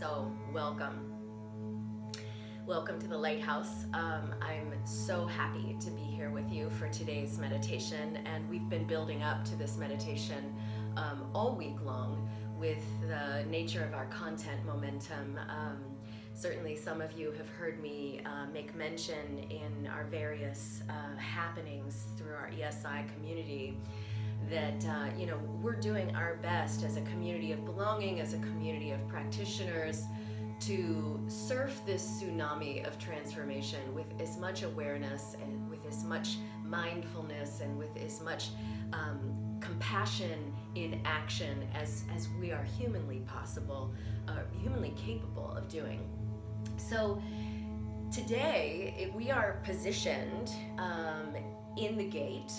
So welcome. Welcome to the Lighthouse. I'm so happy to be here with you for today's meditation, and we've been building up to this meditation all week long with the nature of our content momentum. Certainly some of you have heard me make mention in our various happenings through our ESI community that we're doing our best as a community of belonging, as a community of practitioners, to surf this tsunami of transformation with as much awareness and with as much mindfulness and with as much compassion in action as we are humanly capable of doing. So today we are positioned in the gate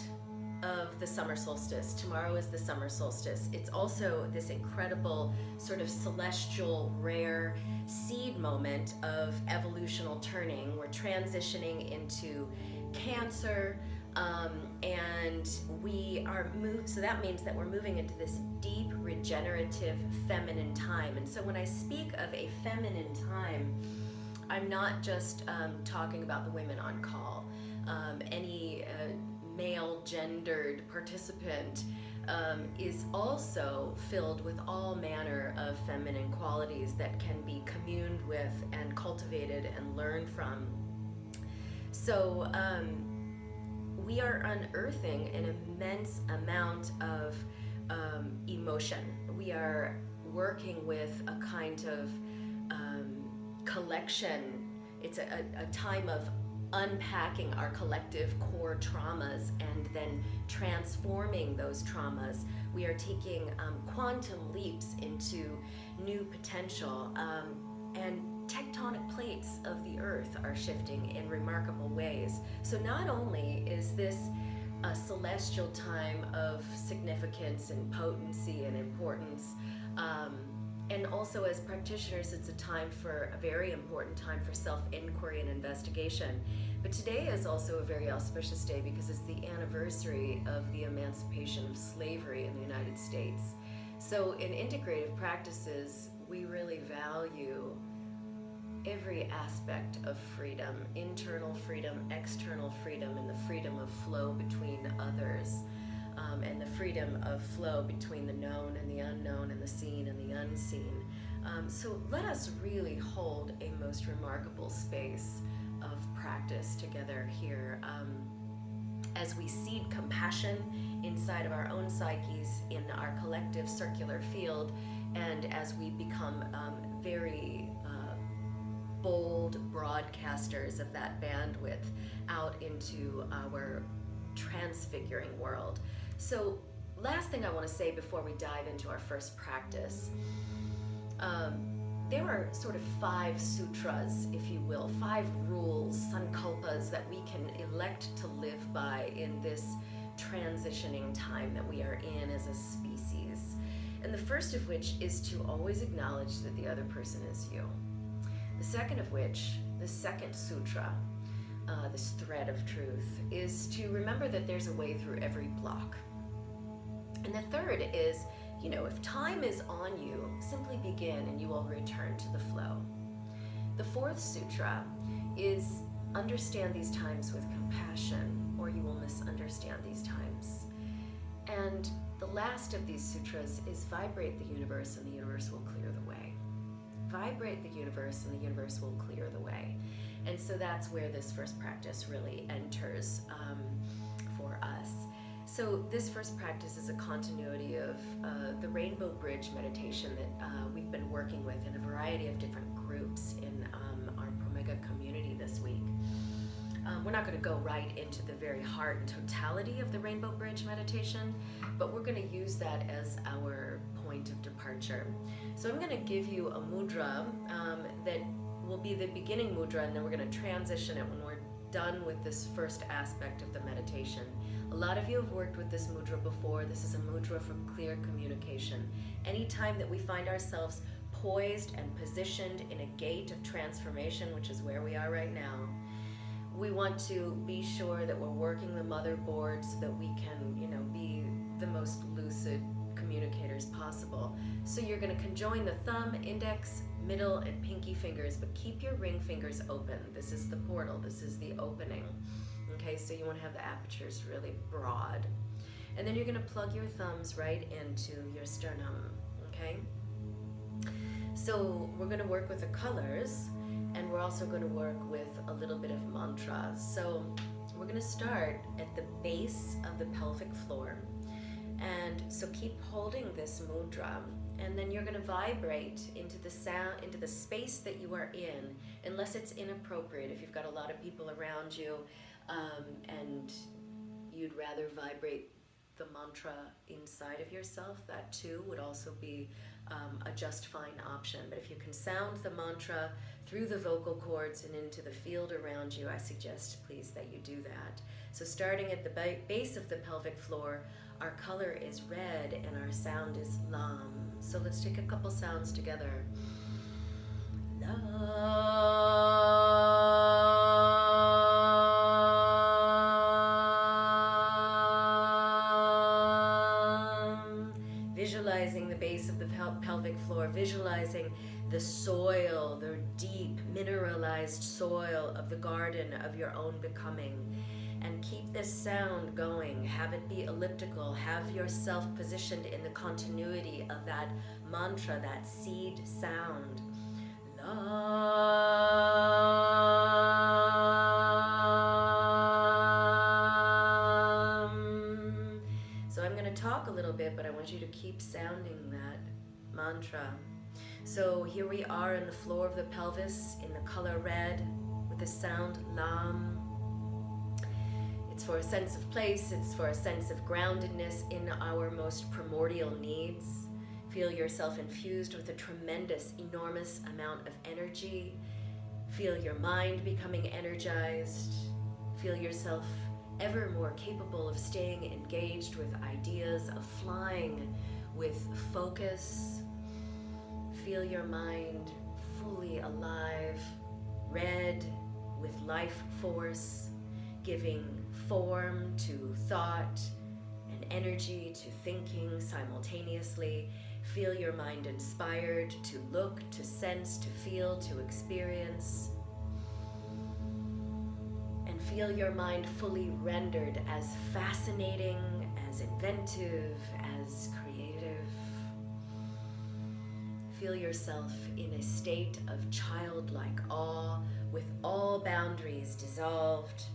of the summer solstice. Tomorrow is the summer solstice. It's also this incredible sort of celestial, rare seed moment of evolutional turning. We're transitioning into Cancer, and we are so that means that we're moving into this deep, regenerative, feminine time. And so when I speak of a feminine time, I'm not just talking about the women on call. Any male gendered participant is also filled with all manner of feminine qualities that can be communed with and cultivated and learned from. So we are unearthing an immense amount of emotion. We are working with a kind of collection. It's a time of unpacking our collective core traumas and then transforming those traumas. We are taking quantum leaps into new potential, and tectonic plates of the earth are shifting in remarkable ways. So not only is this a celestial time of significance and potency and importance, and also as practitioners, it's a very important time for self-inquiry and investigation. But today is also a very auspicious day because it's the anniversary of the emancipation of slavery in the United States. So in integrative practices, we really value every aspect of freedom, internal freedom, external freedom, and the freedom of flow between others. And the freedom of flow between the known and the unknown and the seen and the unseen. So let us really hold a most remarkable space of practice together here as we seed compassion inside of our own psyches in our collective circular field, and as we become very bold broadcasters of that bandwidth out into our transfiguring world. So last thing I want to say before we dive into our first practice, there are sort of 5 sutras, if you will, 5 rules, sankalpas that we can elect to live by in this transitioning time that we are in as a species. And the first of which is to always acknowledge that the other person is you. The second of which, the second sutra, this thread of truth, is to remember that there's a way through every block. And the third is, if time is on you, simply begin and you will return to the flow. The fourth sutra is understand these times with compassion, or you will misunderstand these times. And the last of these sutras is vibrate the universe and the universe will clear the way. Vibrate the universe and the universe will clear the way. And so that's where this first practice really enters for us. So this first practice is a continuity of the Rainbow Bridge meditation that we've been working with in a variety of different groups in our Promega community this week. We're not going to go right into the very heart and totality of the Rainbow Bridge meditation, but we're going to use that as our point of departure. So I'm going to give you a mudra that will be the beginning mudra, and then we're going to transition it when we're done with this first aspect of the meditation. A lot of you have worked with this mudra before. This is a mudra for clear communication. Anytime that we find ourselves poised and positioned in a gate of transformation, which is where we are right now, we want to be sure that we're working the motherboard so that we can, be the most lucid communicator communicators possible. So you're going to conjoin the thumb, index, middle, and pinky fingers, but keep your ring fingers open. This is the portal. This is the opening. Okay, so you want to have the apertures really broad. And then you're going to plug your thumbs right into your sternum. Okay? So we're going to work with the colors, and we're also going to work with a little bit of mantra. So we're going to start at the base of the pelvic floor. And so keep holding this mudra, and then you're going to vibrate into the sound, into the space that you are in, unless it's inappropriate. If you've got a lot of people around you, and you'd rather vibrate the mantra inside of yourself, that too would also be a just fine option. But if you can sound the mantra through the vocal cords and into the field around you, I suggest please that you do that. So starting at the base of the pelvic floor, our color is red and our sound is lam. So let's take a couple sounds together. Lam. Visualizing the base of the pelvic floor, visualizing the soil, the deep mineralized soil of the garden of your own becoming. And keep this sound going. Have it be elliptical. Have yourself positioned in the continuity of that mantra, that seed sound. Lam. So I'm going to talk a little bit, but I want you to keep sounding that mantra. So here we are in the floor of the pelvis in the color red with the sound Lam. It's for a sense of place, it's for a sense of groundedness in our most primordial needs. Feel yourself infused with a tremendous, enormous amount of energy. Feel your mind becoming energized. Feel yourself ever more capable of staying engaged with ideas, of flying with focus. Feel your mind fully alive, red with life force, giving form to thought and energy to thinking simultaneously. Feel your mind inspired to look, to sense, to feel, to experience. And feel your mind fully rendered as fascinating, as inventive, as creative. Feel yourself in a state of childlike awe, with all boundaries dissolved,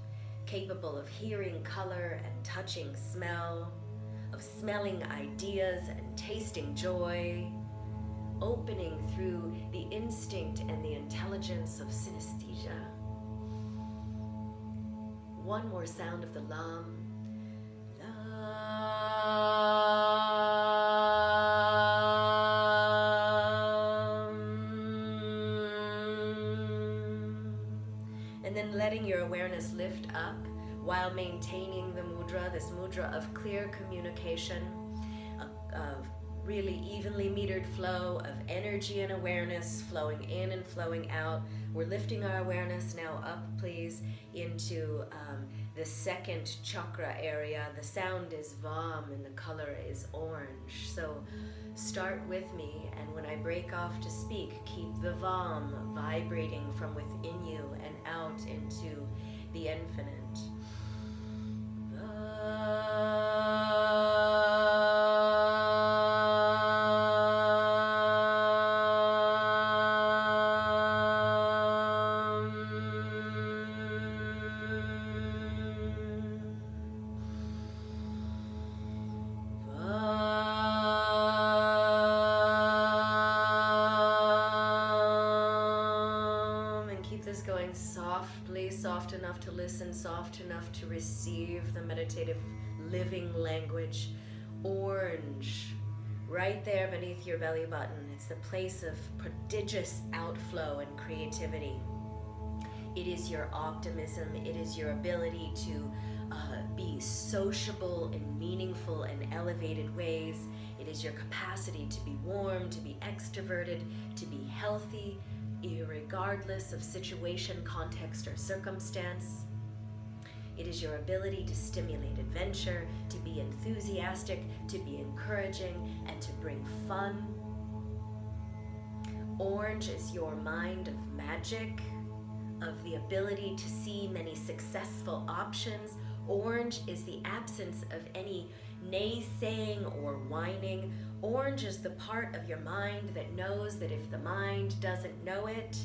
capable of hearing color and touching smell, of smelling ideas and tasting joy, opening through the instinct and the intelligence of synesthesia. One more sound of the Lam. And then letting your awareness lift up while maintaining the mudra, this mudra of clear communication, of really evenly metered flow of energy and awareness flowing in and flowing out. We're lifting our awareness now up, please, into the second chakra area. The sound is Vam and the color is orange. So start with me, and when I break off to speak, keep the Vam vibrating from within you and out into the infinite. Going softly, soft enough to listen, soft enough to receive the meditative living language. Orange, right there beneath your belly button. It's the place of prodigious outflow and creativity. It is your optimism. It is your ability to be sociable in meaningful and elevated ways. It is your capacity to be warm, to be extroverted, to be healthy, regardless of situation, context, or circumstance. It is your ability to stimulate adventure, to be enthusiastic, to be encouraging, and to bring fun. Orange is your mind of magic, of the ability to see many successful options. Orange is the absence of any naysaying or whining. Orange is the part of your mind that knows that if the mind doesn't know it,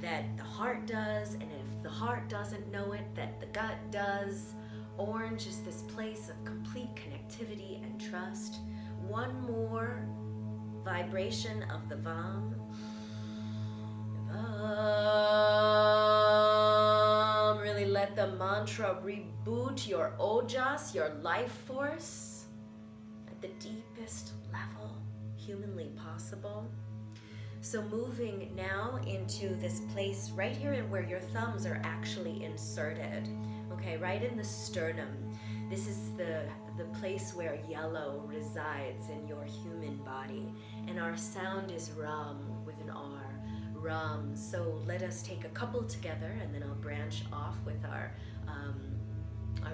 that the heart does, and if the heart doesn't know it, that the gut does. Orange is this place of complete connectivity and trust. One more vibration of the VAM. Really let the mantra reboot your ojas, your life force, at the deepest level humanly possible. So moving now into this place right here where your thumbs are actually inserted, okay, right in the sternum. This is the place where yellow resides in your human body, and our sound is Ram with an R. Ram. So let us take a couple together, and then I'll branch off with our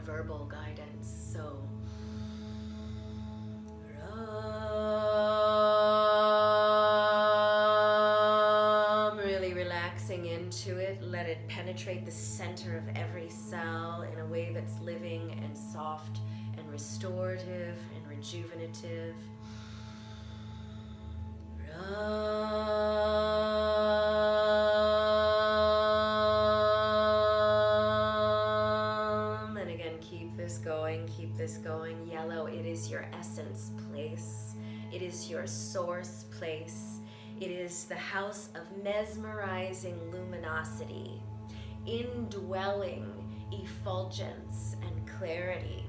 verbal guidance. So Ram, really relaxing into it. Let it penetrate the center of every cell in a way that's living and soft and restorative and rejuvenative. And again, keep this going, keep this going. Yellow, it is your essence place. It is your source place. It is the house of mesmerizing luminosity, indwelling effulgence and clarity.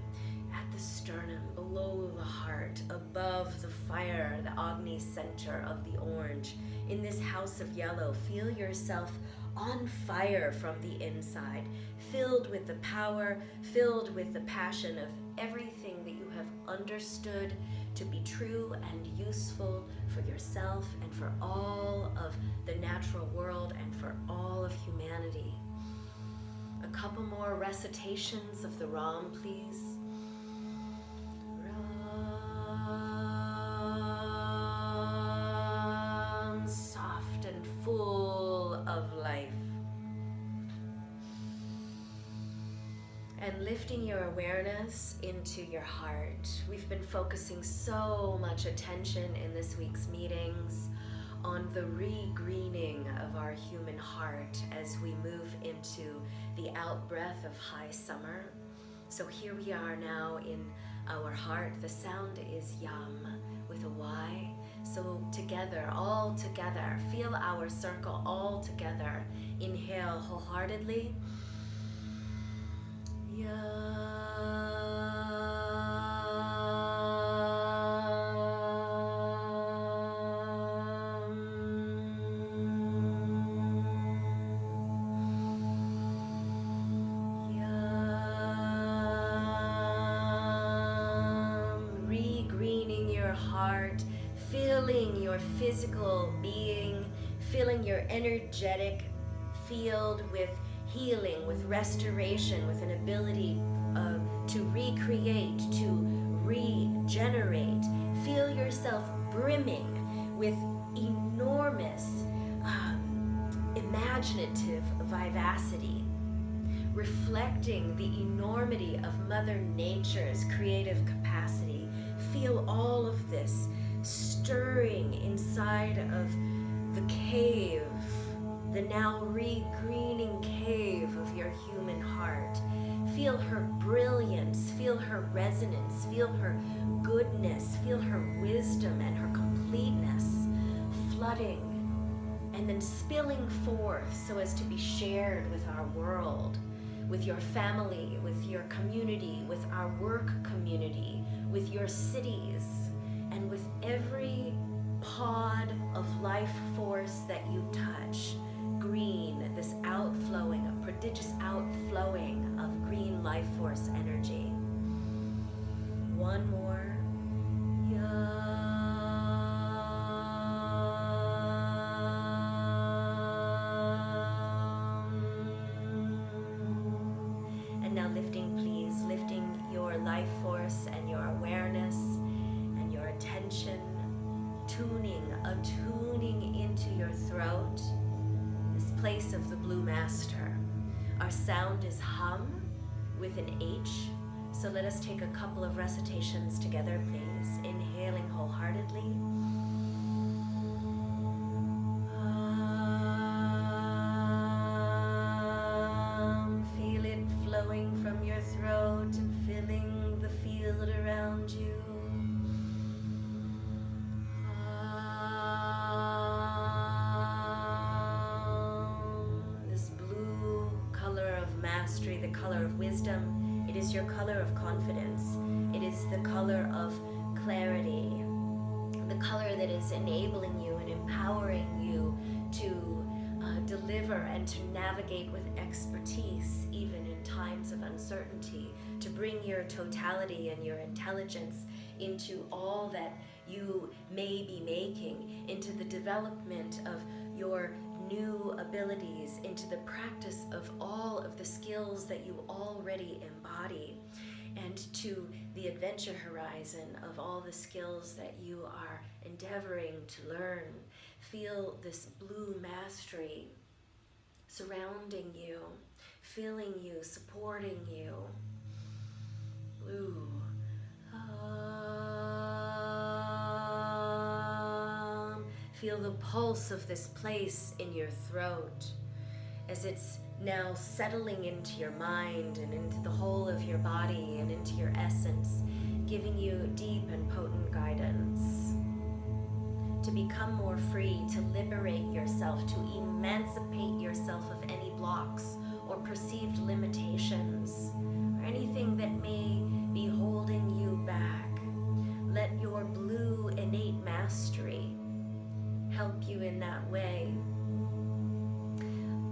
At the sternum, below the heart, above the fire, the Agni center of the orange. In this house of yellow, feel yourself on fire from the inside, filled with the power, filled with the passion of everything that you have understood to be true and useful for yourself and for all of the natural world and for all of humanity. A couple more recitations of the Ram, please. Soft and full of life. And lifting your awareness into your heart. We've been focusing so much attention in this week's meetings on the re-greening of our human heart as we move into the out-breath of high summer. So here we are now in our heart. The sound is Yam with a Y. So together, all together, feel our circle all together. Inhale wholeheartedly. Re-greening your heart, filling your physical being, filling your energetic field with healing, with restoration, with an ability to recreate, to regenerate. Feel yourself brimming with enormous imaginative vivacity, reflecting the enormity of Mother Nature's creative capacity. Feel all of this stirring inside of the cave, the now re-greening cave of your human heart. Feel her brilliance, feel her resonance, feel her goodness, feel her wisdom and her completeness flooding and then spilling forth so as to be shared with our world, with your family, with your community, with our work community, with your cities, and with every pod of life force that you touch. Green, this outflowing, a prodigious outflowing of green life force energy. One more. And now lifting attuning into your throat, this place of the Blue Master. Our sound is hum with an H. So let us take a couple of recitations together, please. Inhaling wholeheartedly. Feel it flowing from your throat and filling the field around you. This blue color of mastery, the color of wisdom, it is your color of confidence. It is the color of clarity, the color that is enabling you and empowering you to deliver and to navigate with expertise, even in times of uncertainty, to bring your totality and your intelligence into all that you may be making, into the development of your new abilities, into the practice of all of the skills that you already embody, and to the adventure horizon of all the skills that you are endeavoring to learn. Feel this blue mastery surrounding you, filling you, supporting you. Blue. Feel the pulse of this place in your throat as it's now settling into your mind and into the whole of your body and into your essence, giving you deep and potent guidance to become more free, to liberate yourself, to emancipate yourself of any blocks or perceived limitations or anything that may be holding you back. Let your blue innate mastery help you in that way.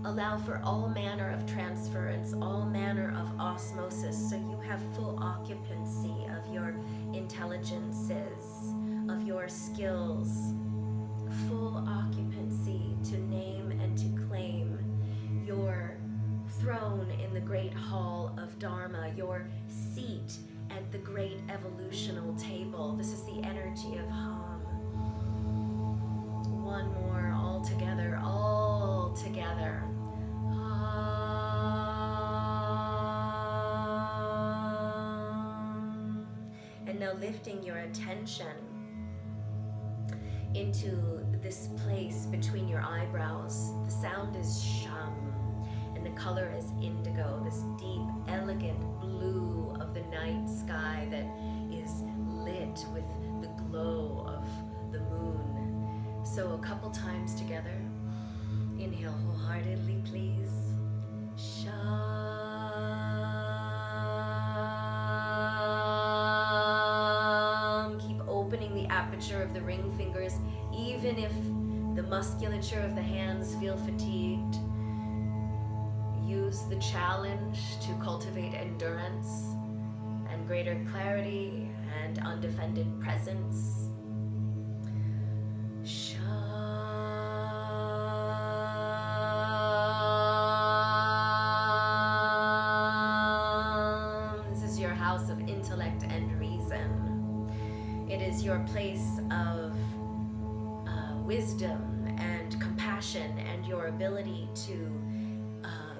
Allow for all manner of transference, all manner of osmosis, so you have full occupancy of your intelligences, of your skills, full occupancy to name and to claim your throne in the great hall of Dharma, your seat at the great evolutional table. This is the energy of hum. One more, all together, all together. And now lifting your attention into this place between your eyebrows. The sound is sham, and the color is indigo, this deep, elegant blue of the night sky that is lit with the glow of the moon. So a couple times together. Inhale wholeheartedly, please. Sham. Keep opening the aperture of the ring fingers, even if the musculature of the hands feel fatigued. Use the challenge to cultivate endurance and greater clarity and undefended presence. House of intellect and reason. It is your place of wisdom and compassion and your ability to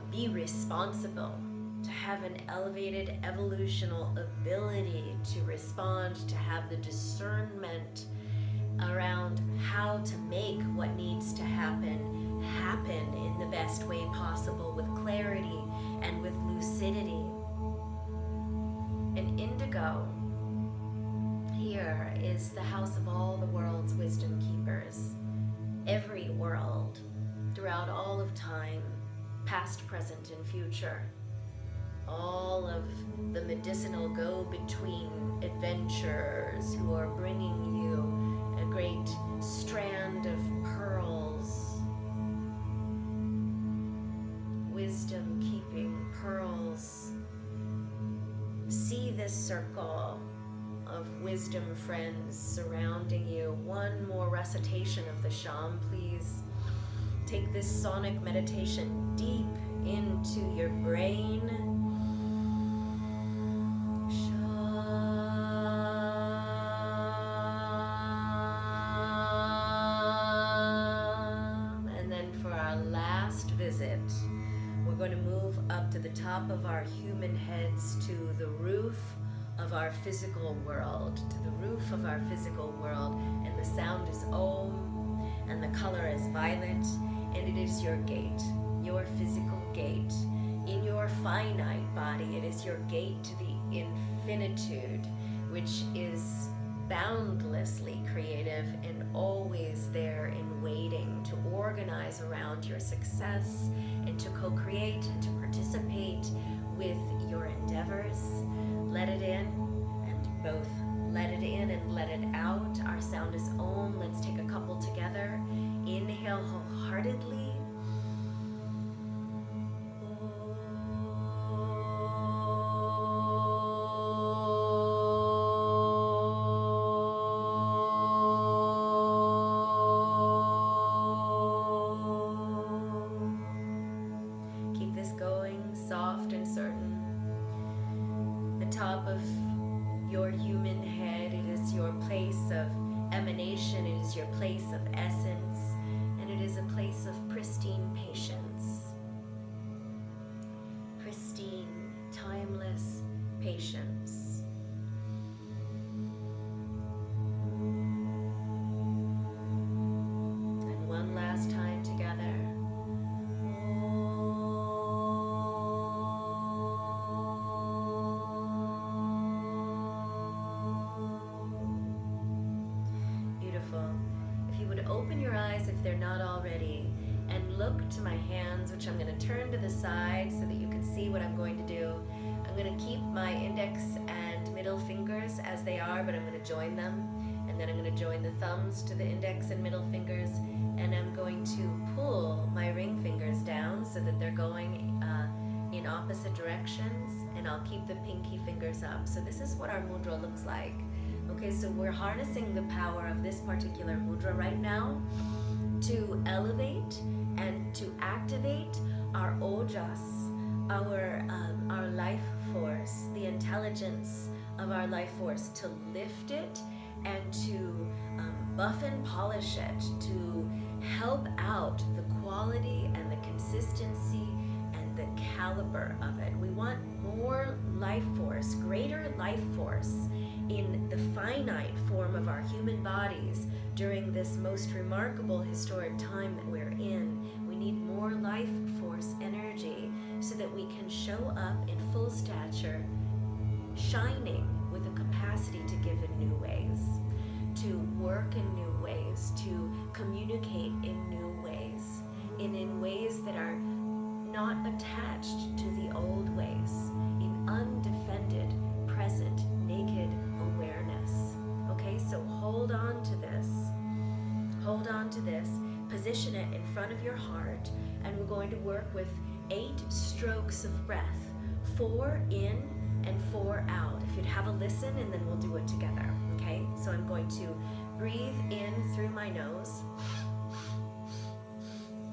be responsible, to have an elevated evolutional ability to respond, to have the discernment around how to make what needs to happen in the best way possible, with clarity and with lucidity. And indigo here is the house of all the world's wisdom keepers. Every world, throughout all of time, past, present, and future. All of the medicinal go-between adventurers who are bringing you a great strand of pearls. Wisdom-keeping pearls. See this circle of wisdom friends surrounding you. One more recitation of the Sham, please. Take this sonic meditation deep into your brain. Sham. last visit, we're going to move up to the top of our human heads to the roof of our physical world, and the sound is Om, and the color is violet, and it is your gate, your physical gate. In your finite body, it is your gate to the infinitude, which is boundlessly creative and always there and waiting to organize around your success and to co-create and to participate with your endeavors. Let it in, and both let it in and let it out. Our sound is Om. Let's take a couple together. Inhale wholeheartedly. Top of your human head, it is your place of emanation, it is your place of essence, and it is a place of pristine patience. Pristine, timeless patience. And one last time together. Open your eyes if they're not already, and look to my hands, which I'm going to turn to the side so that you can see what I'm going to do. I'm going to keep my index and middle fingers as they are, but I'm going to join them, and then I'm going to join the thumbs to the index and middle fingers, and I'm going to pull my ring fingers down so that they're going in opposite directions, and I'll keep the pinky fingers up. So this is what our mudra looks like. Okay, so we're harnessing the power of this particular mudra right now to elevate and to activate our ojas, our life force, the intelligence of our life force, to lift it and to buff and polish it, to help out the quality and the consistency and the caliber of it. We want more life force, greater life force in the finite form of our human bodies during this most remarkable historic time that we're in. We need more life force energy so that we can show up in full stature, shining with a capacity to give in new ways, to work in new ways, to communicate in new ways, in ways that are not attached to the old ways, in undefended, present, naked awareness. Okay, so hold on to this, position it in front of your heart, and we're going to work with 8 strokes of breath, 4 in and 4 out. If you'd have a listen, and then we'll do it together. Okay, so I'm going to breathe in through my nose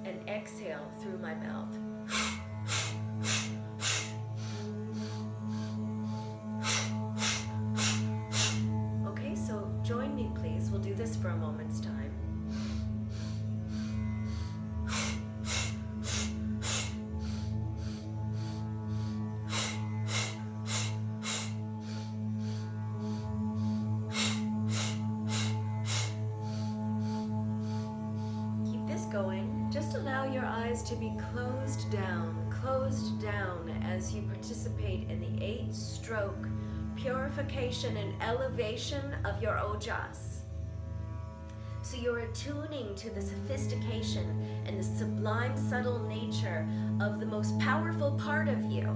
and exhale through my mouth. Okay, so join me, please. We'll do this for a moment's time. Going, just allow your eyes to be closed down as you participate in the 8-stroke purification and elevation of your ojas. So you're attuning to the sophistication and the sublime, subtle nature of the most powerful part of you,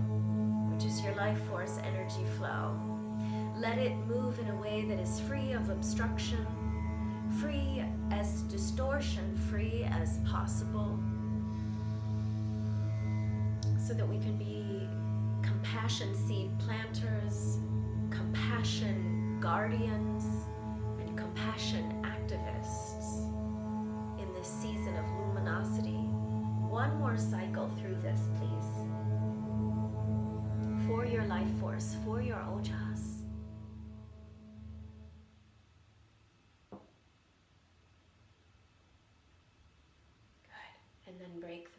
which is your life force energy flow. Let it move in a way that is free of obstruction, free as distortion, free as possible, so that we can be compassion seed planters, compassion guardians, and compassion activists in this season of luminosity. One more cycle through this, please, for your life force, for your ojas. And then break the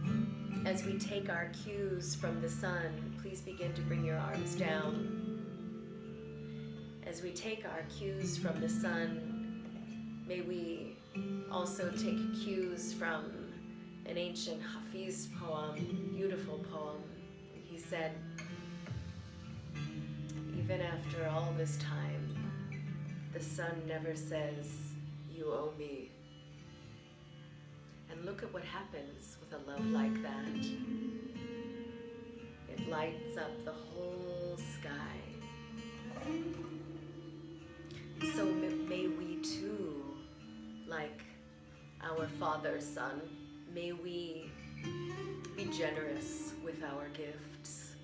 As we take our cues from the sun, please begin to bring your arms down. As we take our cues from the sun, may we also take cues from an ancient Hafiz poem, beautiful poem. He said, even after all this time, the sun never says, you owe me. And look at what happens with a love like that. It lights up the whole sky. So may we too, like our Father's Son, may we be generous with our gifts,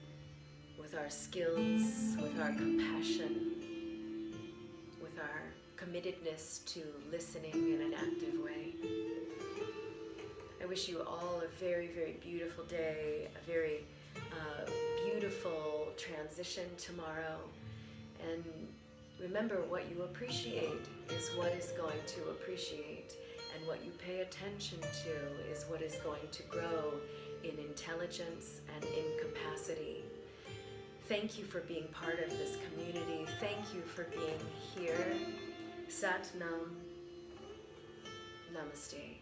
with our skills, with our compassion, with our committedness to listening in an active way. I wish you all a very, very beautiful day, a very beautiful transition tomorrow. And remember, what you appreciate is what is going to appreciate, and what you pay attention to is what is going to grow in intelligence and in capacity. Thank you for being part of this community. Thank you for being here. Sat Nam. Namaste.